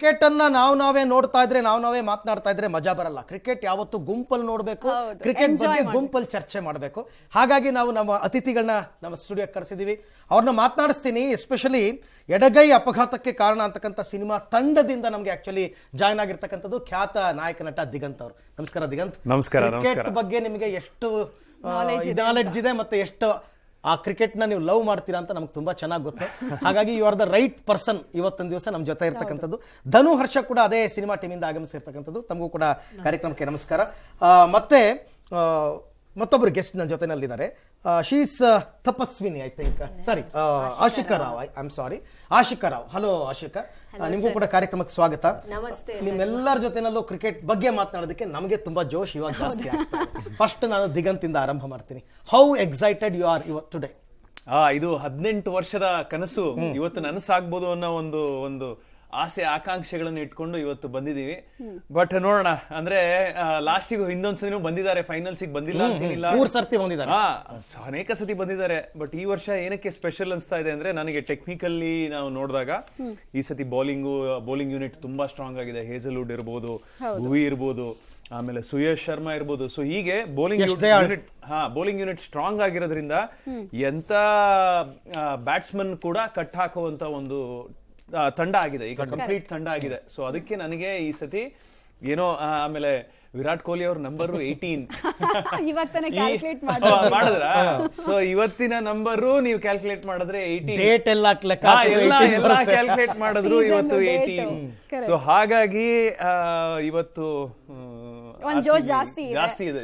Cricket ಅನ್ನ ನಾವೇ ನೋಡ್ತಾ ಇದ್ರೆ ನಾವೇ ಮಾತನಾಡ್ತಾ ಇದ್ರೆ ಮಜಾ ಬರಲ್ಲ. ಕ್ರಿಕೆಟ್ ಯಾವತ್ತು ಗುಂಪಲ್ಲಿ ನೋಡ್ಬೇಕು, ಕ್ರಿಕೆಟ್ ಬಗ್ಗೆ ಗುಂಪಲ್ಲಿ ಚರ್ಚೆ ಮಾಡಬೇಕು. ಹಾಗಾಗಿ ನಾವು ನಮ್ಮ ಅತಿಥಿಗಳನ್ನ ನಮ್ಮ ಸ್ಟುಡಿಯೋಕ್ಕೆ ಕರೆಸಿದೀವಿ. ಅವ್ರನ್ನ ಮಾತನಾಡಿಸ್ತೀನಿ. ಎಸ್ಪೆಷಲಿ ಎಡಗೈ ಅಪಘಾತಕ್ಕೆ ಕಾರಣ ಅಂತಕ್ಕಂಥ ಸಿನಿಮಾ ತಂಡದಿಂದ ನಮ್ಗೆ ಆಕ್ಚುಲಿ ಜಾಯ್ನ್ ಆಗಿರ್ತಕ್ಕಂಥದ್ದು ಖ್ಯಾತ ನಾಯಕ ನಟ ದಿಗಂತ್ ಅವರು. ನಮಸ್ಕಾರ ದಿಗಂತ್. ನಮಸ್ಕಾರ. ಕ್ರಿಕೆಟ್ ಬಗ್ಗೆ ನಿಮಗೆ ಎಷ್ಟು ನಾಲೆಡ್ಜ್ ಇದೆ ಮತ್ತೆ ಎಷ್ಟು ಆ ಕ್ರಿಕೆಟ್ ನ ನೀವು ಲವ್ ಮಾಡ್ತೀರಾ ಅಂತ ನಮ್ಗೆ ತುಂಬಾ ಚೆನ್ನಾಗಿ ಗೊತ್ತು. ಹಾಗಾಗಿ you are the right person ಇವತ್ತಿನ ದಿವಸ ನಮ್ಮ ಜೊತೆ ಇರ್ತಕ್ಕಂಥದ್ದು. ಧನು ಹರ್ಷ ಕೂಡ ಅದೇ ಸಿನಿಮಾ ಟೀಮಿಂದ ಆಗಮಿಸಿರ್ತಕ್ಕಂಥದ್ದು. ತಮಗೂ ಕೂಡ ಕಾರ್ಯಕ್ರಮಕ್ಕೆ ನಮಸ್ಕಾರ. ಮತ್ತೆ ಮತ್ತೊಬ್ಬರು ಗೆಸ್ಟ್ ನನ್ನ ಜೊತೆನಲ್ಲಿದ್ದಾರೆ. She is Tapaswini, I think. Sorry, Ashika Rao. I am sorry, Ashika Rao. Hello Ashika, ನಿಮಗೂ ಕೂಡ ಕಾರ್ಯಕ್ರಮಕ್ಕೆ ಸ್ವಾಗತ. ನಿಮ್ಮೆಲ್ಲರ ಜೊತೆನಲ್ಲೂ ಕ್ರಿಕೆಟ್ ಬಗ್ಗೆ ಮಾತನಾಡೋದಕ್ಕೆ ನಮಗೆ ತುಂಬಾ ಜೋಶ್ ಇವಾಗ ಜಾಸ್ತಿ ಆಗ್ತದೆ. ಫಸ್ಟ್ ನಾನು ದಿಗಂತಿಂದ ಆರಂಭ ಮಾಡ್ತೀನಿ. How excited you are today? ಇದು 18 ವರ್ಷದ ಕನಸು ಇವತ್ತು ನನಸಾಗ್ಬೋದು ಅನ್ನೋ ಒಂದು ಆಸೆ ಆಕಾಂಕ್ಷೆಗಳನ್ನು ಇಟ್ಕೊಂಡು ಇವತ್ತು ಬಂದಿದೀವಿ. ಬಟ್ ನೋಡೋಣ, ಅಂದ್ರೆ ಲಾಸ್ಟಿಗೆ ಹಿಂದೊಂದ್ಸತಿ ಬಂದಿದ್ದಾರೆ, ಫೈನಲ್ಸ್ ಬಂದಿಲ್ಲ ಅಂತಿಲ್ಲ, 3 ಸರ್ತಿ ಬಂದಿದ್ದಾರೆ, ಅನೇಕ ಸತಿ ಬಂದಿದ್ದಾರೆ. ಬಟ್ ಈ ವರ್ಷ ಏನಕ್ಕೆ ಸ್ಪೆಷಲ್ ಅನ್ಸ್ತಾ ಇದೆ ಅಂದ್ರೆ, ನನಗೆ ಟೆಕ್ನಿಕಲ್ಲಿ ನಾವು ನೋಡಿದಾಗ ಈ ಸತಿ ಬೌಲಿಂಗ್ ಯೂನಿಟ್ ತುಂಬಾ ಸ್ಟ್ರಾಂಗ್ ಆಗಿದೆ. ಹೇಸಲ್ವುಡ್ ಇರ್ಬೋದು, ಭುವಿ ಇರ್ಬೋದು, ಆಮೇಲೆ ಸುಯಶ್ ಶರ್ಮಾ ಇರ್ಬೋದು. ಸೊ ಹೀಗೆ ಬೌಲಿಂಗ್ ಯೂನಿಟ್ ಸ್ಟ್ರಾಂಗ್ ಆಗಿರೋದ್ರಿಂದ ಎಂತ ಬ್ಯಾಟ್ಸ್ಮನ್ ಕೂಡ ಕಟ್ ಹಾಕುವಂತ ಒಂದು ತಂಡ ಆಗಿದೆ, ಈಗ ಕಂಪ್ಲೀಟ್ ತಂಡ ಆಗಿದೆ. ಸೊ ಅದಕ್ಕೆ ನನಗೆ ಈ ಸತಿ ಏನೋ, ಆಮೇಲೆ ವಿರಾಟ್ ಕೊಹ್ಲಿ ಅವ್ರ ನಂಬರ್ 18 ಮಾಡಿದ್ರ. ಸೊ ಇವತ್ತಿನ ನಂಬರು ನೀವು ಕ್ಯಾಲ್ಕುಲೇಟ್ ಮಾಡಿದ್ರೆ 18, ಎಲ್ಲ ಕ್ಯಾಲ್ಕುಲೇಟ್ ಮಾಡಿದ್ರು ಇವತ್ತು 18. ಸೊ ಹಾಗಾಗಿ ಇವತ್ತು ಒಂದ್ ಜೋಶ್ ಜಾಸ್ತಿ ಇದೆ.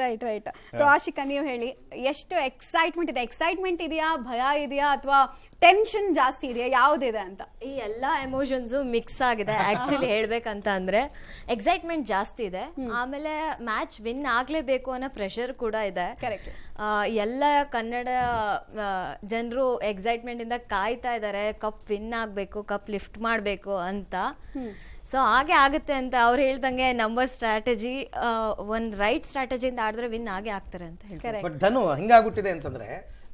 ರೈಟ್. ಸೊ ಆಶಿಕಾ, ನೀವು ಹೇಳಿ, ಎಷ್ಟು ಎಕ್ಸೈಟ್ಮೆಂಟ್ ಇದೆಯಾ, ಭಯ ಇದೆಯಾ, ಅಥವಾ ಟೆನ್ಷನ್ ಜಾಸ್ತಿ ಇದೆಯಾ, ಯಾವ್ದಿದೆ ಅಂತ? ಈ ಎಲ್ಲಾ ಎಮೋಷನ್ಸ್ ಮಿಕ್ಸ್ ಆಗಿದೆ ಆಕ್ಚುಲಿ ಹೇಳ್ಬೇಕಂತ ಅಂದ್ರೆ. ಎಕ್ಸೈಟ್ಮೆಂಟ್ ಜಾಸ್ತಿ ಇದೆ, ಆಮೇಲೆ ಮ್ಯಾಚ್ ವಿನ್ ಆಗ್ಲೇಬೇಕು ಅನ್ನೋ ಪ್ರೆಷರ್ ಕೂಡ ಇದೆ. ಎಲ್ಲ ಕನ್ನಡ ಜನರು ಎಕ್ಸೈಟ್ಮೆಂಟ್ ಇಂದ ಕಾಯ್ತಾ ಇದಾರೆ, ಕಪ್ ವಿನ್ ಆಗ್ಬೇಕು, ಕಪ್ ಲಿಫ್ಟ್ ಮಾಡ್ಬೇಕು ಅಂತ. ಸೊ ಹಾಗೆ ಆಗುತ್ತೆ ಅಂತ ಅವ್ರು ಹೇಳ್ದಂಗೆ ನಂಬರ್ ಸ್ಟ್ರಾಟಜಿ, ಒಂದ್ ರೈಟ್ ಸ್ಟ್ರಾಟಜಿಯಿಂದ ಆಡಿದ್ರೆ ವಿನ್ ಆಗೇ ಆಗ್ತಾರೆ ಅಂತ ಹೇಳ್ತಾರೆ. ಬಟ್ ಧನು, ಹಿಂಗಾಗ್ಬಿಟ್ಟಿದೆ ಅಂತಂದ್ರೆ,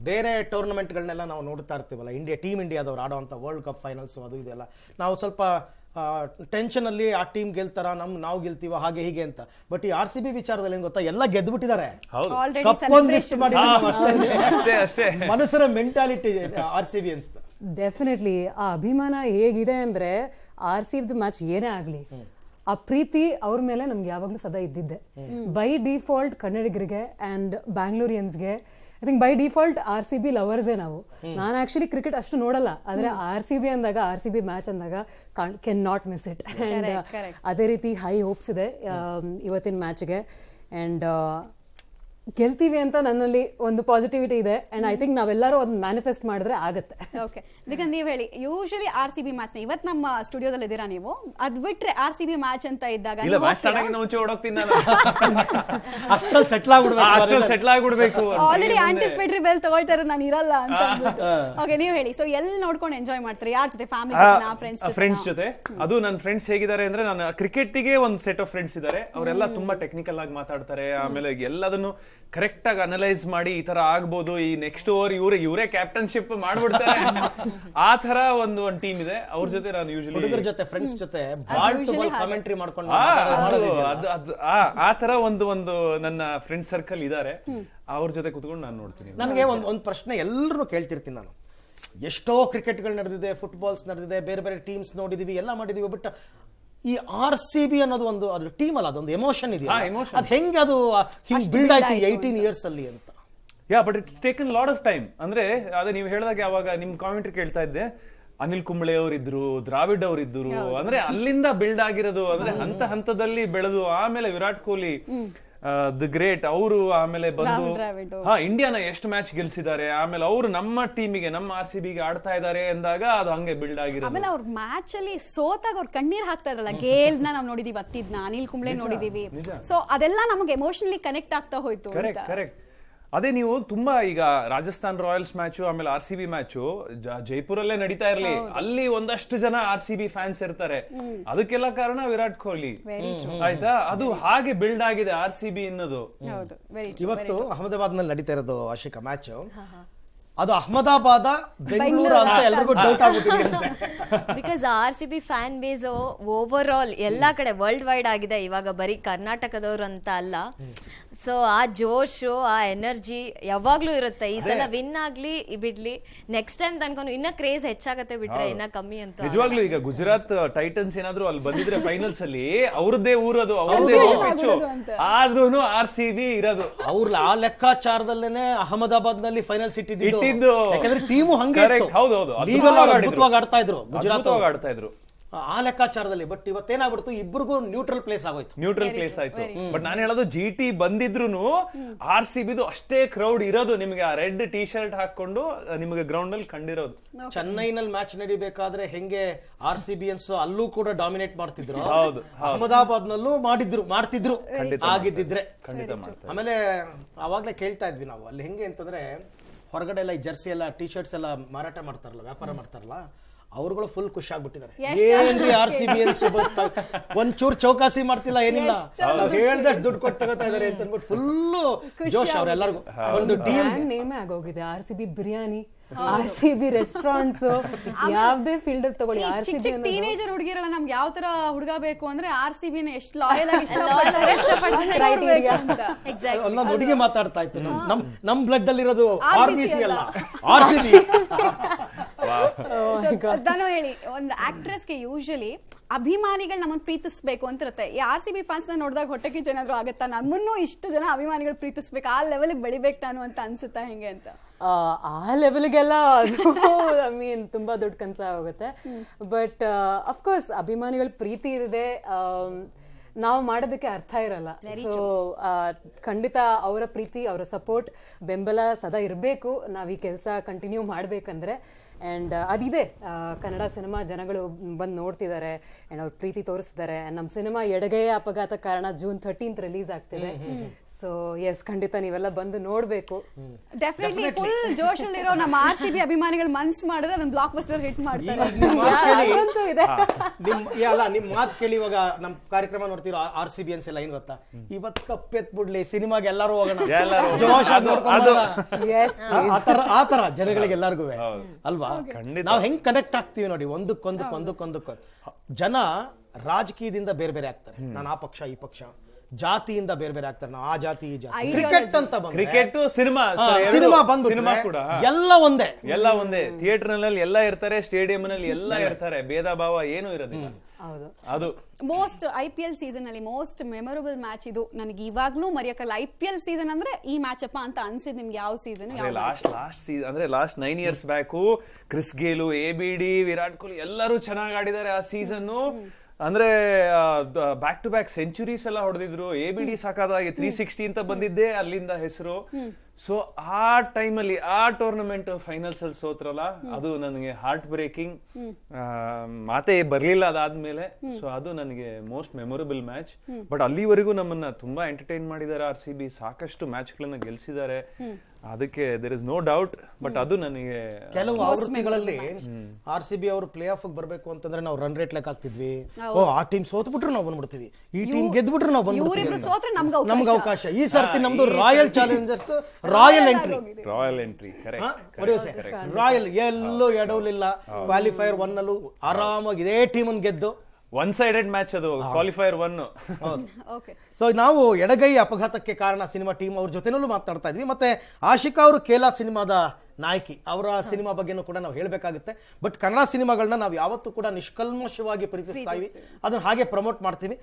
ಬೇರೆ ಟೂರ್ನಮೆಂಟ್ಗಳನ್ನೆಲ್ಲ ನಾವು ನೋಡ್ತಾ ಇರ್ತೀವಲ್ಲ, ಟೀಮ್ ಇಂಡಿಯಾದವ್ರು ಆಡೋವಂಥ ವರ್ಲ್ಡ್ ಕಪ್ ಫೈನಲ್ಸ್ ಅದು ಇದೆಲ್ಲ, ನಾವು ಸ್ವಲ್ಪ ಟೆನ್ಷನ್ ಅಲ್ಲಿ ಆ ಟೀಮ್ ಗೆಲ್ತಾರ, ನಾವು ಗೆಲ್ತೀವ, ಹಾಗೆ ಹೀಗೆ ಅಂತ. ಬಟ್ ಈ RCB ವಿಚಾರದಲ್ಲಿ ಏನ್ ಗೊತ್ತಾ, ಎಲ್ಲ ಗೆದ್ಬಿಟ್ಟಿದ್ದಾರೆ, ಮನಸ್ಸರ ಮೆಂಟಾಲಿಟಿ RCB ಅನ್ಸ್ತ. ಡೆಫಿನೆಟ್ಲಿ ಆ ಅಭಿಮಾನ ಹೇಗಿದೆ ಅಂದ್ರೆ, RCB ಮ್ಯಾಚ್ ಏನೇ ಆಗ್ಲಿ, ಆ ಪ್ರೀತಿ ಅವ್ರ ಮೇಲೆ ನಮ್ಗೆ ಯಾವಾಗ್ಲೂ ಸದಾ ಇದ್ದಿದ್ದೆ. ಬೈ ಡಿಫಾಲ್ಟ್ ಕನ್ನಡಿಗರಿಗೆ ಅಂಡ್ ಬ್ಯಾಂಗ್ಳೂರಿಯನ್ಸ್ಗೆ I think by default RCB ಲವರ್ಸೇ ನಾವು. ನಾನು ಆಕ್ಚುಲಿ ಕ್ರಿಕೆಟ್ ಅಷ್ಟು ನೋಡಲ್ಲ, ಆದ್ರೆ RCB ಅಂದಾಗ, RCB ಮ್ಯಾಚ್ ಅಂದಾಗ can not miss it. And ಅದೇ ರೀತಿ ಹೈ ಹೋಪ್ಸ್ ಇದೆ ಇವತ್ತಿನ ಮ್ಯಾಚ್ಗೆ. ಅಂಡ್ ಗೆಲ್ತೀವಿ ಅಂತ ನನ್ನಲ್ಲಿ ಒಂದು ಪಾಸಿಟಿವಿಟಿ ಇದೆ. ಅಂಡ್ ಐ ಥಿಂಕ್ ನಾವೆಲ್ಲರೂ ಒಂದು ಮ್ಯಾನಿಫೆಸ್ಟ್ ಮಾಡಿದ್ರೆ ಆಗುತ್ತೆ. ಓಕೆ, ಈಗ ನೀವು ಹೇಳಿ, ಯೂಶಲಿ RCB ಮ್ಯಾಚ್ ನ ಇವತ್ತು ನಮ್ಮ ಸ್ಟುಡಿಯೋದಲ್ಲಿ ಇದ್ದೀರಾ ನೀವು, ಅದ್ ಬಿಟ್ರೆ RCB ಮ್ಯಾಚ್ ಅಂತ ಇದ್ದಾಗ ಸೆಟ್ಲ್ ಆಗ್ಬಿಡ್ಬೇಕು, ಆಲ್ರೆಡಿ ಆಂಟಿಸಿಪೇಟರಿ ಬೆಲ್ ತಗೊಳ್ತಾರೆ, ನಾನು ಇರಲ್ಲ ಅಂತ. ಓಕೆ, ನೀವು ಹೇಳಿ, ಸೊ ಎಲ್ಲಿ ನೋಡ್ಕೊಂಡು ಎಂಜಾಯ್ ಮಾಡ್ತಾರೆ, ಯಾರ ಜೊತೆ? ಫ್ಯಾಮಿಲಿ, ಫ್ರೆಂಡ್ಸ್ ಜೊತೆ. ಅದು ನನ್ನ ಫ್ರೆಂಡ್ಸ್ ಹೇಗಿದ್ದಾರೆ ಅಂದ್ರೆ, ನಾನು ಕ್ರಿಕೆಟ್ಗೆ ಒಂದು ಸೆಟ್ ಆಫ್ ಫ್ರೆಂಡ್ಸ್ ಇದ್ದಾರೆ, ಅವರೆಲ್ಲ ತುಂಬಾ ಟೆಕ್ನಿಕಲ್ ಆಗಿ ಮಾತಾಡ್ತಾರೆ. ಆಮೇಲೆ ಎಲ್ಲದನ್ನು ಕರೆಕ್ಟ್ ಆಗಿ ಅನಲೈಸ್ ಮಾಡಿ, ಈ ತರ ಆಗ್ಬೋದು, ಈ ನೆಕ್ಸ್ಟ್ ಓವರ್ ಇವರೇ ಕ್ಯಾಪ್ಟನ್ಶಿಪ್ ಮಾಡ್ಬಿಡ್ತಾರೆ, ಆ ತರ ಒಂದು ಟೀಮ್ ಇದೆ. ಅವ್ರ ಜೊತೆ ನಾನು ಯೂಶಲಿ ಹುಡುಗರ ಜೊತೆ, ಫ್ರೆಂಡ್ಸ್ ಜೊತೆ ಕಾಮೆಂಟ್ರಿ ಮಾಡ್ಕೊಂಡು ಆ ತರ ಒಂದು ನನ್ನ ಫ್ರೆಂಡ್ ಸರ್ಕಲ್ ಇದಾರೆ, ಅವ್ರ ಜೊತೆ ಕುತ್ಕೊಂಡು ನಾನು ನೋಡ್ತೀನಿ. ನನಗೆ ಒಂದು ಪ್ರಶ್ನೆ ಎಲ್ಲರೂ ಕೇಳ್ತಿರ್ತೀನಿ ನಾನು. ಎಷ್ಟೋ ಕ್ರಿಕೆಟ್ಗಳು ನಡೆದಿದೆ, ಫುಟ್ಬಾಲ್ಸ್ ನಡೆದಿದೆ, ಬೇರೆ ಬೇರೆ ಟೀಮ್ಸ್ ನೋಡಿದೀವಿ, ಎಲ್ಲ ಮಾಡಿದೀವಿ. ಬಟ್ ಈ RCB ಅನ್ನೋದು ಒಂದು ಅದು ಟೀಮ್ ಅಲ್ಲ, ಅದೊಂದು ಎಮೋಷನ್ ಇದೆಯಾ, ಅದು ಹೆಂಗೆ ಅದು ಹಿಂಗ್ ಬಿಲ್ಡ್ ಆಯ್ತು 18 ಇಯರ್ಸ್ ಅಲ್ಲಿ ಅಂತ? But it's taken lot of time. ಅಂದ್ರೆ ಅದೇ ನೀವು ಹೇಳಿದಾಗ, ಅವಾಗ ನಿಮ್ ಕಾಮೆಂಟ್ರಿ ಕೇಳ್ತಾ ಇದ್ದೆ, ಅನಿಲ್ ಕುಂಬ್ಳೆ ಅವರಿದ್ರು, ದ್ರಾವಿಡ್ ಅವರಿದ್ರು, ಅಂದ್ರೆ ಅಲ್ಲಿಂದ ಬಿಲ್ಡ್ ಆಗಿರೋದು, ಅಂದ್ರೆ ಹಂತದಲ್ಲಿ ಬೆಳೆದು, ಆಮೇಲೆ ವಿರಾಟ್ ಕೊಹ್ಲಿ ದಿ ಗ್ರೇಟ್ ಅವರು, ಆಮೇಲೆ ಬಂದು ಇಂಡಿಯಾನ ಎಷ್ಟು ಮ್ಯಾಚ್ ಗೆಲ್ಸಿದ್ದಾರೆ, ಆಮೇಲೆ ಅವರು ನಮ್ಮ ಟೀಮಿಗೆ, ನಮ್ಮ RCBಗೆ ಆಡ್ತಾ ಇದ್ದಾರೆ ಅಂದಾಗ ಅದು ಹಂಗೆ ಬಿಲ್ಡ್ ಆಗಿರೋದು. ಆಮೇಲೆ ಅವ್ರ ಮ್ಯಾಚ್ ಅಲ್ಲಿ ಸೋತಾಗ ಅವ್ರು ಕಣ್ಣೀರ್ ಹಾಕ್ತಾ ಇದ್ರಲ್ಲ, ಗೇಲ್ನ ನಾವು ನೋಡಿದೀವಿ, ಅತ್ತಿದ್ನ ಅನಿಲ್ ಕುಂಬ್ಳೆ ನೋಡಿದೀವಿ. ಸೊ ಅದೆಲ್ಲ ನಮಗೆ ಎಮೋಷನಲಿ ಕನೆಕ್ಟ್ ಆಗ್ತಾ ಹೋಯ್ತು. ಕರೆಕ್ಟ್. ಅದೇ ನೀವು ತುಂಬಾ ಈಗ ರಾಜಸ್ಥಾನ್ ರಾಯಲ್ಸ್ ಮ್ಯಾಚು, ಆಮೇಲೆ RCB ಮ್ಯಾಚು ಜೈಪುರಲ್ಲೇ ನಡೀತಾ ಇರ್ಲಿ, ಅಲ್ಲಿ ಒಂದಷ್ಟು ಜನ RCB ಫ್ಯಾನ್ಸ್ ಇರ್ತಾರೆ. ಅದಕ್ಕೆಲ್ಲ ಕಾರಣ ವಿರಾಟ್ ಕೊಹ್ಲಿ, ಆಯ್ತಾ? ಅದು ಹಾಗೆ ಬಿಲ್ಡ್ ಆಗಿದೆ RCB ಅನ್ನೋದು. ಇವತ್ತು ಅಹಮದಾಬಾದ್ ನಲ್ಲಿ ನಡೀತಾ ಇರೋದು ಆಶಿಕಾ ಮ್ಯಾಚ್. ಅದು ಅಹಮದಾಬಾದ ಬೆಂಗಳೂರು ಅಂತ ಎಲ್ರಿಗೂ ಡೌಟ್ ಆಗ್ಬಿಟ್ಟಿದೆ ಅಂತೆ. Because RCB fan base over all ಎಲ್ಲಾ ಕಡೆ ವರ್ಲ್ಡ್ ವೈಡ್ ಆಗಿದೆ ಇವಾಗ, ಬರೀ ಕರ್ನಾಟಕದವ್ರು ಅಂತ ಅಲ್ಲ. ಸೊ ಆ ಜೋಶು, ಆ ಎನರ್ಜಿ ಯಾವಾಗ್ಲೂ ಇರುತ್ತೆ. ಈ ಸಲ ವಿನ್ ಆಗ್ಲಿ ಬಿಡ್ಲಿ, ನೆಕ್ಸ್ಟ್ ಟೈಮ್ ತನ್ಕೊಂಡು ಇನ್ನ ಕ್ರೇಜ್ ಹೆಚ್ಚಾಗತ್ತೆ, ಬಿಟ್ರೆ ಇನ್ನ ಕಮ್ಮಿ ಅಂತ. ನಿಜವಾಗ್ಲೂ ಈಗ ಗುಜರಾತ್ ಟೈಟನ್ಸ್ ಏನಾದ್ರು ಅಲ್ಲಿ ಬಂದಿದ್ರೆ ಫೈನಲ್ಸ್ ಅಲ್ಲಿ ಅವ್ರದ್ದೇ ಊರದು, ಅವ್ರದ್ದೇ ಪಿಚ್ಚು, ಆದ್ರೂನು RCB ಇರೋದು. ಅವ್ರ ಆ ಲೆಕ್ಕಾಚಾರದಲ್ಲೇನೆ ಅಹಮದಾಬಾದ್ ನಲ್ಲಿ ಫೈನಲ್ಸ್ ಇಟ್ಟಿದ್ದು. ಯಾಕಂದ್ರೆ ಟೀಮು ಹಂಗೆ ಹೌದೌದು, ಲೀಗಲ್ ಅದ್ಭುತವಾಗಿ ಆಡ್ತಾ ಇದ್ರು ಗುಜರಾತ್ ಆಡ್ತಾ ಇದ್ರು ಆ ಲೆಕ್ಕಾಚಾರದಲ್ಲಿ. ಬಟ್ ಇವತ್ತೇನಾಗ್ಬಿಡ್ತು, ಇಬ್ಬರಿಗೂ ನ್ಯೂಟ್ರಲ್ ಪ್ಲೇಸ್ ಆಗೋಯ್ತು. ನ್ಯೂಟ್ರಲ್ ಪ್ಲೇಸ್ ಆಯ್ತು. ಬಟ್ ನಾನು ಹೇಳೋದು GT ಬಂದಿದ್ರು RCBದು ಅಷ್ಟೇ ಕ್ರೌಡ್ ಇರೋದು. ನಿಮ್ಗೆ ಆ ರೆಡ್ ಟಿ ಶರ್ಟ್ ಹಾಕೊಂಡು ನಿಮ್ಗೆ ಗ್ರೌಂಡ್ ಅಲ್ಲಿ ಕಂಡಿರೋದು. ಚೆನ್ನೈನಲ್ಲಿ ಮ್ಯಾಚ್ ನಡಿಬೇಕಾದ್ರೆ ಹೆಂಗೆ RCBಯನ್ಸ್ ಅಲ್ಲೂ ಕೂಡ ಡಾಮಿನೇಟ್ ಮಾಡ್ತಿದ್ರು, ಹೌದು, ಅಹಮದಾಬಾದ್ ನಲ್ಲೂ ಮಾಡ್ತಿದ್ರು ಆಗಿದ್ದಿದ್ರೆ. ಖಂಡಿತ ಮಾಡ್ತಾರೆ. ಆಮೇಲೆ ಅವಾಗ್ಲೇ ಕೇಳ್ತಾ ಇದ್ವಿ ನಾವು, ಅಲ್ಲಿ ಹೆಂಗೆ ಅಂತಂದ್ರೆ ಹೊರಗಡೆ ಎಲ್ಲ ಈ ಜರ್ಸಿ ಎಲ್ಲ ಟಿ ಶರ್ಟ್ಸ್ ಎಲ್ಲ ಮಾರಾಟ ಮಾಡ್ತಾರಲ್ಲ, ವ್ಯಾಪಾರ ಮಾಡ್ತಾರಲ್ಲ, ಅವ್ರುಗಳು ಫುಲ್ ಖುಷಿ ಆಗ್ಬಿಟ್ಟಿದ್ದಾರೆ. ಏನ್ರಿ RCBಯನ್ಸ್ ಒಂಚೂರು ಚೌಕಾಸಿ ಮಾಡ್ತಿಲ್ಲ, ಏನಿಲ್ಲ, ನಾವು ಹೇಳ್ದಷ್ಟು ದುಡ್ಡು ಕೊಟ್ಟು ತಗೋತಾ ಇದಾರೆ ಅಂತ ಅಂದ್ಬಿಟ್ಟು ಫುಲ್ಲು ಜೋಶ್ ಅವ್ರೆಲ್ಲರಿಗೂ. ಒಂದು ಟೀಮ್ ನೇಮೇ ಆಗೋಗಿದೆ RCB ಬಿರಿಯಾನಿ, RCB ರೆಸ್ಟೋರೆಂಟ್ಸ್, ಯಾವ್ದೇ ಫೀಲ್ಡ್ ತಗೊಳ್ಳಿ RCB. ಟೀನೇಜರ್ ಹುಡುಗಿರಲ್ಲ, ನಮ್ಗೆ ಯಾವ ತರ ಹುಡುಗ ಬೇಕು ಅಂದ್ರೆ RCBನ ಎಷ್ಟು ಲಾಯಲ್ ಆಗಿ ಒಂದೊಂದು ಹುಡುಗಿ ಮಾತಾಡ್ತಾ ಇತ್ತು, ನಮ್ ಬ್ಲಡ್ ಅಲ್ಲಿ ಇರೋದು RBC ಅಲ್ಲ RCB. ನಾನು ಹೇಳಿ, ಒಂದು ಆಕ್ಟ್ರೆಸ್ಗೆ ಯೂಶಲಿ ಅಭಿಮಾನಿಗಳು ನಮ್ಮನ್ನು ಪ್ರೀತಿಸ್ಬೇಕು ಅಂತ ಇರುತ್ತೆ. ಈ RCB ಫ್ಯಾನ್ಸ್ ನ ನೋಡಿದಾಗ ಹೊಟ್ಟೆ ಕಿಚ್ಚ ಏನಾದ್ರು ಆಗತ್ತಾ, ನಮ್ಮನ್ನು ಇಷ್ಟು ಜನ ಅಭಿಮಾನಿಗಳು ಪ್ರೀತಿಸ್ಬೇಕು, ಆ ಲೆವೆಲ್ ಬೆಳಿಬೇಕು ನಾನು ಅಂತ ಅನ್ಸುತ್ತಾ ಹೆಂಗೆ ಅಂತ? ಆ ಲೆವೆಲ್ಗೆಲ್ಲ ಐ ಮೀನ್ ತುಂಬಾ ದೊಡ್ಡ ಕನಸ ಹೋಗುತ್ತೆ. ಬಟ್ ಅಫ್ಕೋರ್ಸ್ ಅಭಿಮಾನಿಗಳ ಪ್ರೀತಿ ಇರದೆ ನಾವು ಮಾಡೋದಕ್ಕೆ ಅರ್ಥ ಇರಲ್ಲ. ಸೊ ಖಂಡಿತ ಅವರ ಪ್ರೀತಿ, ಅವರ ಸಪೋರ್ಟ್, ಬೆಂಬಲ ಸದಾ ಇರಬೇಕು ನಾವು ಈ ಕೆಲಸ ಕಂಟಿನ್ಯೂ ಮಾಡ್ಬೇಕಂದ್ರೆ. ಆ್ಯಂಡ್ ಅದಿದೆ, ಕನ್ನಡ ಸಿನಿಮಾ ಜನಗಳು ಬಂದು ನೋಡ್ತಿದ್ದಾರೆ ಆ್ಯಂಡ್ ಅವ್ರ ಪ್ರೀತಿ ತೋರಿಸ್ತಿದ್ದಾರೆ. ನಮ್ಮ ಸಿನಿಮಾ ಎಡಗೈಯ ಅಪಘಾತ ಕಾರಣ June 13th ರಿಲೀಸ್ ಆಗ್ತಿದೆ. ಸೊ ಎಸ್, ಖಂಡಿತ ನೀವೆಲ್ಲ ಬಂದು ನೋಡ್ಬೇಕು. ಡೆಫಿನೆಟ್ಲಿ ಫುಲ್ ಜೋಶ್ ಅಲ್ಲಿರೋ ನಮ್ಮ RCB ಅಭಿಮಾನಿಗಳು ಮನ್ಸ್ ಮಾಡಿದ್ರೆ ಅದನ್ನ ಬ್ಲಾಕ್ ಬಸ್ಟರ್ ಹಿಟ್ ಮಾಡ್ತಾರೆ. ನಿಮ್ ಮಾತು ಕೇಳಿ ಇವಾಗ ನಮ್ ಕಾರ್ಯಕ್ರಮ ನೋಡ್ತಿರೋ RCBಯನ್ಸ್ ಎಲ್ಲ ಏನ್ ಗೊತ್ತಾ, ಇವತ್ ಕಪ್ಪೆತ್ ಬಿಡ್ಲಿ ಸಿನಿಮಾಗೆ ಎಲ್ಲಾರು ಹೋಗೋಣ, ಜೋಶ್ ಆತರ ಜನಗಳಿಗೆ ಎಲ್ಲಾರ್ಗು ಅಲ್ವಾ. ನಾವ್ ಹೆಂಗ್ ಕನೆಕ್ಟ್ ಆಗ್ತೀವಿ ನೋಡಿ ಒಂದಕ್ಕೊಂದಕ್ಕೊಂದಕ್ಕೊಂದಕ್ಕೆ. ಜನ ರಾಜಕೀಯದಿಂದ ಬೇರೆ ಬೇರೆ ಆಗ್ತಾರೆ, ನಾನು ಆ ಪಕ್ಷ ಈ ಪಕ್ಷ, ಜಾತಿಯಿಂದ ಬೇರೆ ಬೇರೆ ಆಗ್ತಾರೆ, ನಾವು ಆ ಜಾತಿ ಈ ಜಾತಿ. ಕ್ರಿಕೆಟ್ ಅಂತ ಕ್ರಿಕೆಟ್ ಸಿನಿಮಾ ಬಂದು ಸಿನಿಮಾ ಕೂಡ ಎಲ್ಲ ಒಂದೇ ಥಿಯೇಟರ್ ನಲ್ಲಿ ಎಲ್ಲ ಇರ್ತಾರೆ, ಸ್ಟೇಡಿಯಂ ನಲ್ಲಿ ಎಲ್ಲ ಇರ್ತಾರೆ, ಭೇದ ಭಾವ ಏನು ಇರೋದಿಲ್ಲ. ಅದು ಮೋಸ್ಟ್ IPL ಸೀಸನ್ ಅಲ್ಲಿ ಮೋಸ್ಟ್ ಮೆಮೊರಬಲ್ ಮ್ಯಾಚ್ ಇದು, ನನಗೆ ಇವಾಗ್ಲೂ ಮರೆಯಕ್ಕಾಗಲ್ಲ. IPL ಸೀಸನ್ ಅಂದ್ರೆ ಈ ಮ್ಯಾಚ್ ಅಪ್ಪ ಅಂತ ಅನ್ಸಿದ್ ನಿಮ್ಗೆ ಯಾವ season? Last 9 years back Chris Gayle, ABD, Virat Kohli ಎಲ್ಲರೂ ಚೆನ್ನಾಗಿ ಆಡಿದ್ದಾರೆ ಆ ಸೀಸನ್. ಅಂದ್ರೆ ಬ್ಯಾಕ್ ಟು ಬ್ಯಾಕ್ ಸೆಂಚುರೀಸ್ ಎಲ್ಲ ಹೊಡೆದಿದ್ರು. ABD ಸಾಕಾದಾಗಿ 360 ಅಂತ ಬಂದಿದ್ದೆ ಅಲ್ಲಿಂದ ಹೆಸರು. ಸೊ ಆ ಟೈಮಲ್ಲಿ ಆ ಟೂರ್ನಮೆಂಟ್ ಫೈನಲ್ಸ್ ಅಲ್ಲಿ ಸೋತ್ರಲ್ಲ, ಅದು ನನಗೆ ಹಾರ್ಟ್ ಬ್ರೇಕಿಂಗ್, ಮಾತೇ ಬರ್ಲಿಲ್ಲ ಅದಾದ್ಮೇಲೆ. ಸೊ ಅದು ನನಗೆ ಮೋಸ್ಟ್ ಮೆಮೊರಬಲ್ ಮ್ಯಾಚ್. ಬಟ್ ಅಲ್ಲಿವರೆಗೂ ನಮ್ಮನ್ನ ತುಂಬಾ ಎಂಟರ್ಟೈನ್ ಮಾಡಿದ್ದಾರೆ RCB, ಸಾಕಷ್ಟು ಮ್ಯಾಚ್ ಗಳನ್ನ ಗೆಲ್ಸಿದ್ದಾರೆ, ಅದಕ್ಕೆ there is no doubt. But ಅದು ನನಗೆ ಕೆಲವು ಆವೃತ್ತಿಗಳಲ್ಲಿ RCB ಅವರು ಪ್ಲೇ ಆಫ್ ಬರ್ಬೇಕು ಅಂತಂದ್ರೆ ನಾವು ರನ್ ರೇಟ್ ಲೆಕ್ಕ ಹಾಕ್ತಿದ್ವಿ. ಆ ಟೀಮ್ ಸೋತ್ಬಿಟ್ರೆ ನಾವು ಬಂದ್ಬಿಡ್ತೀವಿ, ಈ ಟೀಮ್ ಗೆದ್ಬಿಟ್ರೆ ನಾವು ಬಂದ್ಬಿಡ್ತೀವಿ, ನಮ್ಗೆ ಅವಕಾಶ. ಈ ಸರ್ತಿ ನಮ್ದು royal Challengers, royal entry royal ಎಲ್ಲೂ ಎಡವಲಿಲ್ಲ. ಕ್ವಾಲಿಫೈಯರ್ 1 ಅಲ್ಲೂ ಆರಾಮಾಗಿ ಇದೇ ಟೀಮ್ ಗೆದ್ದು ಒನ್ ಸೈಡೆಡ್ ಮ್ಯಾಚ್, ಅದು ಕ್ವಾಲಿಫೈಯರ್ 1. ಸೊ ನಾವು ಎಡಗೈ ಅಪಘಾತಕ್ಕೆ ಕಾರಣ ಸಿನಿಮಾ ಟೀಮ್ ಅವ್ರ ಜೊತೆನಲ್ಲೂ ಮಾತಾಡ್ತಾ ಇದ್ವಿ. ಮತ್ತೆ ಆಶಿಕಾ ಅವರು ಕೇಲಾ ಸಿನಿಮಾದ ನಾಯಕಿ, ಅವರ ಸಿನಿಮಾ ಬಗ್ಗೆನೂ ಕೂಡ ನಾವು ಹೇಳಬೇಕಾಗುತ್ತೆ. ಬಟ್ ಕನ್ನಡ ಸಿನಿಮಾಗಳನ್ನ ನಾವು ಯಾವತ್ತೂ ಕೂಡ ನಿಷ್ಕಲ್ಮಶವಾಗಿ ಪ್ರೀತಿಸ್ತಾ ಇದ್ವಿ, ಅದನ್ನ ಹಾಗೆ ಪ್ರಮೋಟ್ ಮಾಡ್ತೀವಿ.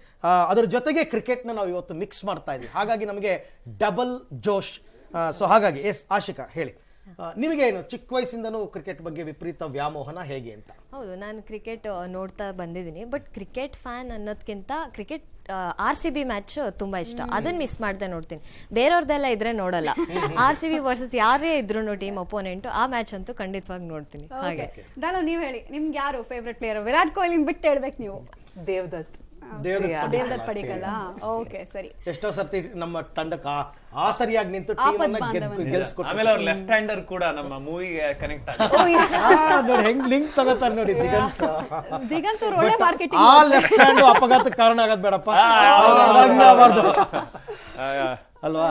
ಅದರ ಜೊತೆಗೆ ಕ್ರಿಕೆಟ್ನ ನಾವು ಇವತ್ತು ಮಿಕ್ಸ್ ಮಾಡ್ತಾ ಇದ್ವಿ, ಹಾಗಾಗಿ ನಮಗೆ ಡಬಲ್ ಜೋಶ್. ಸೊ ಹಾಗಾಗಿ ಎಸ್ ಆಶಿಕಾ ಹೇಳಿ, ನಿಮಗೇನು ಚಿಕ್ಕ ವಯಸ್ಸಿಂದನೂ ಕ್ರಿಕೆಟ್ ಬಗ್ಗೆ ವಿಪರೀತ ವ್ಯಾಮೋಹನ ಹೇಗೆ ಅಂತ? ಹೌದು, ನಾನು ಕ್ರಿಕೆಟ್ ನೋಡ್ತಾ ಬಂದಿದ್ದೀನಿ. ಬಟ್ ಕ್ರಿಕೆಟ್ ಫ್ಯಾನ್ ಅನ್ನೋದಕ್ಕಿಂತ ಕ್ರಿಕೆಟ್ RCB ಮ್ಯಾಚ್ ತುಂಬಾ ಇಷ್ಟ, ಅದನ್ನ ಮಿಸ್ ಮಾಡ್ದೆ ನೋಡ್ತೀನಿ. ಬೇರೆಯವ್ರದ್ದೆಲ್ಲ ಇದ್ರೆ ನೋಡಲ್ಲ. RCB ವರ್ಸಸ್ ಯಾರೇ ಇದ್ರು ಟೀಮ್ ಅಪೋನೆಂಟ್, ಆ ಮ್ಯಾಚ್ ಅಂತೂ ಖಂಡಿತವಾಗಿ ನೋಡ್ತೀನಿ. ಹಾಗೆ ನಾನು ನೀವ್ ಹೇಳಿ, ನಿಮ್ಗೆ ಯಾರು ಫೇವ್ರೆಟ್ ಪ್ಲೇಯರ್? ವಿರಾಟ್ ಕೊಹ್ಲಿ ಬಿಟ್ಟು ಹೇಳ್ಬೇಕು ನೀವು. ದೇವದತ್ ದೇವದತ್ ಪಡಿಕಲ್. ಓಕೆ, ಸರಿ. ಎಷ್ಟೋ ಸರ್ತಿ ನಮ್ಮ ತಂಡಕ್ಕೆ ಆಸರಿಯಾಗಿ ನಿಂತು ಟೀಮ್ ಅನ್ನ ಗೆಲ್ಸ್ಕೊಟ್ಟು, ಆಮೇಲೆ ಅವ್ರ ಲೆಫ್ಟ್ ಹ್ಯಾಂಡರ್ ಕೂಡ ನಮ್ಮ ಮೂವಿಗೆ ಕನೆಕ್ಟ್ ನೋಡಿ ಹೆಂಗ್ ಲಿಂಕ್ ತಗೋತಾರೆ ನೋಡಿ ದಿಗಂತ್. ದಿಗಂತ್ ಒಳ್ಳೆ ಮಾರ್ಕೆಟಿಂಗ್. ಆ ಲೆಫ್ಟ್ ಹ್ಯಾಂಡ್ ಅಪಘಾತಕ್ಕೆ ಕಾರಣ ಆಗೋದ್ ಬೇಡಪ್ಪ. ಅಲ್ವಾ?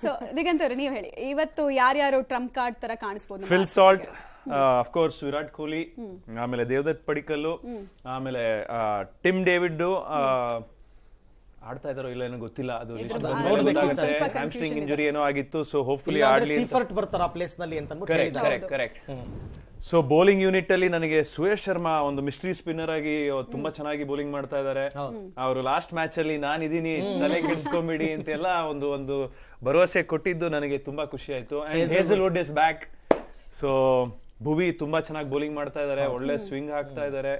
ಸೊ ದಿಗಂತ್ ಅವ್ರೆ ನೀವ್ ಹೇಳಿ, ಇವತ್ತು ಯಾರ್ಯಾರು ಟ್ರಂಪ್ ಕಾರ್ಡ್ ತರ ಕಾಣಿಸ್ಬೋದು? Phil Salt, of course Virat Kohli, ಆಮೇಲೆ ದೇವದತ್ ಪಡಿಕಲ್ಲು, ಆಮೇಲೆ ಟಿಮ್ ಡೇವಿಡ್ ಆಡ್ತಾ ಇದಾರೋ ಇಲ್ಲ ಏನೋ ಗೊತ್ತಿಲ್ಲ, ಅದು ಹ್ಯಾಮ್ಸ್ಟ್ರಿಂಗ್ ಇಂಜುರಿ ಏನೋ ಆಗಿತ್ತು. So hopefully ಆಡ್ಲಿ. ಸೀಫರ್ಟ್ ಬರ್ತಾರ ಆ ಪ್ಲೇಸ್ ನಲ್ಲಿ ಅಂತ ಅಂದ್ಬಿಟ್ಟು ಹೇಳಿದ್ದಾರೆ. ಕರೆಕ್ಟ್. ಸೊ ಬೌಲಿಂಗ್ ಯೂನಿಟ್ ಅಲ್ಲಿ ನನಗೆ ಸುಯೇಶ್ ಶರ್ಮಾ ಒಂದು ಮಿಸ್ಟ್ರಿ ಸ್ಪಿನ್ನರ್ ಆಗಿ ತುಂಬಾ ಚೆನ್ನಾಗಿ ಬೌಲಿಂಗ್ ಮಾಡ್ತಾ ಇದ್ದಾರೆ. ಅವರು ಲಾಸ್ಟ್ ಮ್ಯಾಚ್ ಅಲ್ಲಿ ನಾನು ಇದೀನಿ, ತಲೆ ಕೆಡಿಸ್ಕೊಂಬಿಡಿ ಅಂತೆಲ್ಲ ಒಂದು ಭರವಸೆ ಕೊಟ್ಟಿದ್ದು ನನಗೆ ತುಂಬಾ ಖುಷಿ ಆಯ್ತು. And Hazlewood is back. So Bhuvi ತುಂಬಾ ಚೆನ್ನಾಗಿ ಬೌಲಿಂಗ್ ಮಾಡ್ತಾ ಇದ್ದಾರೆ, ಒಳ್ಳೆ ಸ್ವಿಂಗ್ ಹಾಕ್ತಾ ಇದ್ದಾರೆ.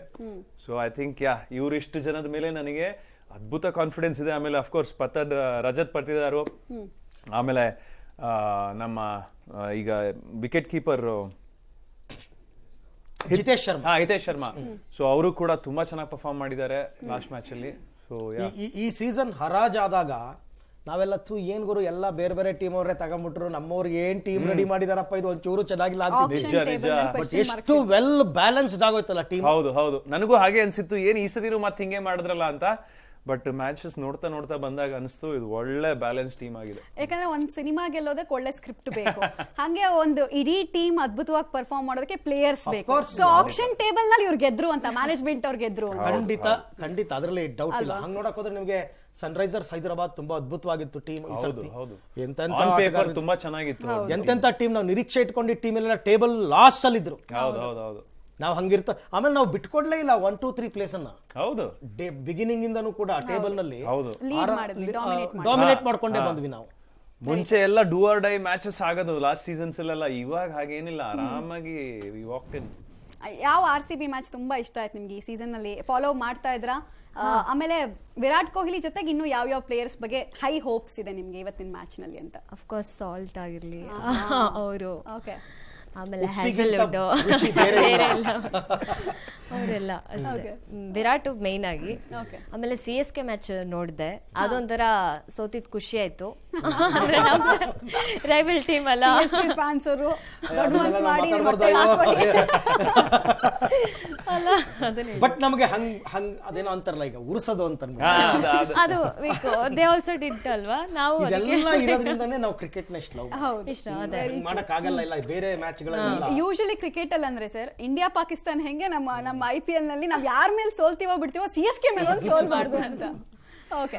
ಸೊ ಐ ಥಿಂಕ್ ಇವ್ರಿಷ್ಟು ಜನದ ಮೇಲೆ ನನಗೆ ಅದ್ಭುತ ಕಾನ್ಫಿಡೆನ್ಸ್ ಇದೆ. ಆಮೇಲೆ ಅಫ್ಕೋರ್ಸ್ ರಜತ್ ಪಟ್ಟಿದಾರು, ಆಮೇಲೆ ನಮ್ಮ ಈಗ wicket keeper Hitesh Sharma. So ಅವರು ಕೂಡ ತುಂಬಾ ಚೆನ್ನಾಗಿ ಪರ್ಫಾರ್ಮ್ ಮಾಡಿದ್ದಾರೆ ಲಾಸ್ಟ್ ಮ್ಯಾಚ್ ಅಲ್ಲಿ. ಸೊ ಈ ಸೀಸನ್ ಹರಾಜಾದಾಗ ನಾವೆಲ್ಲ ಏನ್ ಗುರು ಎಲ್ಲ ಬೇರೆ ಬೇರೆ ಟೀಮ್ ಅವರೇ ತಗೊಂಡ್ಬಿಟ್ರು, ನಮ್ಮವ್ರಿಗೆ ಏನ್ ಟೀಮ್ ರೆಡಿ ಮಾಡಿದಾರಪ್ಪ, ಇದು ಒಂಚೂರು ಚೆನ್ನಾಗಿಲ್ಲ ಅಂತ. ಎಷ್ಟು ವೆಲ್ ಬ್ಯಾಲೆನ್ಸ್ಡ್ ಆಗೋಯ್ತಲ್ಲ ಟೀಮ್. ಹೌದು ನನಗೂ ಹಾಗೆ ಅನ್ಸಿತ್ತು, ಏನ್ ಈ ಸತಿನೂ ಮತ್ತೆ ಹಿಂಗೆ ಮಾಡಿದ್ರಲ್ಲ ಅಂತ. ಬಟ್ ಮ್ಯಾಚಸ್ ನೋಡ್ತಾ ಬಂದಾಗ ಅನಿಸ್ತು ಇದು ಒಳ್ಳೆ ಬ್ಯಾಲೆನ್ಸ್ ಟೀಮ್ ಆಗಿದೆ. ಯಾಕಂದ್ರೆ ಒಂದ್ ಸಿನಿಮಾ ಗೆಲ್ಲೋದಕ್ಕೆ ಒಳ್ಳೆ ಸ್ಕ್ರಿಪ್ಟ್ ಬೇಕು, ಹಂಗೆ ಒಂದು ಇಡೀ ಟೀಮ್ ಅದ್ಭುತವಾಗಿ ಪರ್ಫಾರ್ಮ್ ಮಾಡೋದಕ್ಕೆ ಪ್ಲೇಯರ್ಸ್ ಬೇಕು. ಸೊ ಆಕ್ಷನ್ ಟೇಬಲ್ ನಲ್ಲಿ ಇವ್ರು ಗೆದ್ರು ಅಂತ, ಮ್ಯಾನೇಜ್ಮೆಂಟ್ ಅವ್ರು ಗೆದ್ರು. ಖಂಡಿತ ಅದರಲ್ಲಿ ಡೌಟ್ ಇಲ್ಲ. ಹಂಗ್ ನೋಡಕ್ ಹೋದ್ರೆ ನಿಮ್ಗೆ ಸನ್ರೈಸರ್ಸ್ ಹೈದರಾಬಾದ್ ತುಂಬಾ ಅದ್ಭುತವಾಗಿತ್ತು ಟೀಮ್ ಈ ಸರ್ತಿ. ತುಂಬಾ ಚೆನ್ನಾಗಿತ್ತು. ಎಂತೆಂತ ಟೀಮ್ ನಾವು ನಿರೀಕ್ಷೆ ಇಟ್ಕೊಂಡು ಟೀಮ್ ಎಲ್ಲ ಟೇಬಲ್ ಲಾಸ್ಟ್ ಅಲ್ಲಿ ಇದ್ರು. ಹೌದು ನಾವು ಹಂಗಿರ್ತ. ಆಮೇಲೆ ನಾವು ಬಿಟ್ಕೊಡ್ಲೇ ಇಲ್ಲ 1, 2, 3 ಪ್ಲೇಸ್ ಅನ್ನ. ಹೌದು, ಬಿಗಿನಿಂಗ್ ಇಂದನೂ ಕೂಡ ಟೇಬಲ್ ನಲ್ಲಿ ಡಾಮಿನೇಟ್ ಮಾಡ್ಕೊಂಡೇ ಬಂದ್ವಿ ನಾವು. ಮುಂಚೆ ಎಲ್ಲ ಡೂ ಆರ್ ಡೈ ಮ್ಯಾಚಸ್ ಆಗೋದು ಲಾಸ್ಟ್ ಸೀಸನ್ಸ್ ಅಲ್ಲೆಲ್ಲ, ಇವಾಗ ಹಾಗೇನಿಲ್ಲ, ಆರಾಮಾಗಿ ಯಾವ RCB ಮ್ಯಾಚ್ ತುಂಬಾ ಇಷ್ಟ ಆಯ್ತು ನಿಮ್ಗೆ ಈ ಸೀಸನ್ ನಲ್ಲಿ? ಫಾಲೋ ಮಾಡ್ತಾ ಇದ್ರಾ? ಆಮೇಲೆ ವಿರಾಟ್ ಕೊಹ್ಲಿ ಜೊತೆಗೆ ಇನ್ನು ಯಾವ ಪ್ಲೇಯರ್ಸ್ ಬಗ್ಗೆ ಹೈ ಹೋಪ್ಸ್ ಇದೆ ನಿಮ್ಗೆ ಇವತ್ತಿನ ಮ್ಯಾಚ್ ನಲ್ಲಿ ಅಂತ? ಅಫ್ಕೋರ್ಸ್ ಸಾಲ್ಟ್ ಆಗಿರ್ಲಿ ಅವರು, ಓಕೆ, ಆಮೇಲೆ ಹ್ಯಾಸಲ್ವುಡ್ ಅವರೆಲ್ಲ ಅಷ್ಟೇ. ವಿರಾಟ್ ಮೇನ್ ಆಗಿ. ಆಮೇಲೆ CSK ಮ್ಯಾಚ್ ನೋಡಿದೆ, ಅದೊಂಥರ ಸೋತಿದ್ ಖುಷಿ ಆಯ್ತು. ರೈವಲ್ ಟೀಮ್ ಅಲ್ಲ, ಫ್ಯಾನ್ಸ್ ಅವರು ದೊಡ್ಡ ಮನ್ಸು ಮಾಡಿ ಬಟ್ ನಮಗೆ ಹಂಗ್ ಅದೇನೋ ಅಂತಾರಲ್ಲ ಈಗ ಉರ್ಸೋದು ಅಂತ ಅದು ದೇ ಆಲ್ಸೋ ಡಿಡ್ ಅಲ್ವಾ. ನಾವು ಇದೆಲ್ಲ ಇರೋದ್ರಿಂದಾನೇ ನಾವು ಕ್ರಿಕೆಟ್ ನ ಇಷ್ಟ ಅದೇ ಮಾಡಕ್ ಆಗಲ್ಲ. ಇಲ್ಲ ಬೇರೆ ಮ್ಯಾಚ್ ಯೂಶಲಿ ಕ್ರಿಕೆಟ್ ಅಲ್ಲಿ ಅಂದ್ರೆ ಸರ್, ಇಂಡಿಯಾ ಪಾಕಿಸ್ತಾನ ಹೆಂಗೆ ನಮ್ಮ IPL ನಲ್ಲಿ ನಾವ್ ಯಾರ ಮೇಲೆ ಸೋಲ್ತೀವೋ ಬಿಡ್ತೀವೋ, CSK ಮೇಲೆ ಸೋಲ್ಬಾರ್ದು ಅಂತ. ಓಕೆ.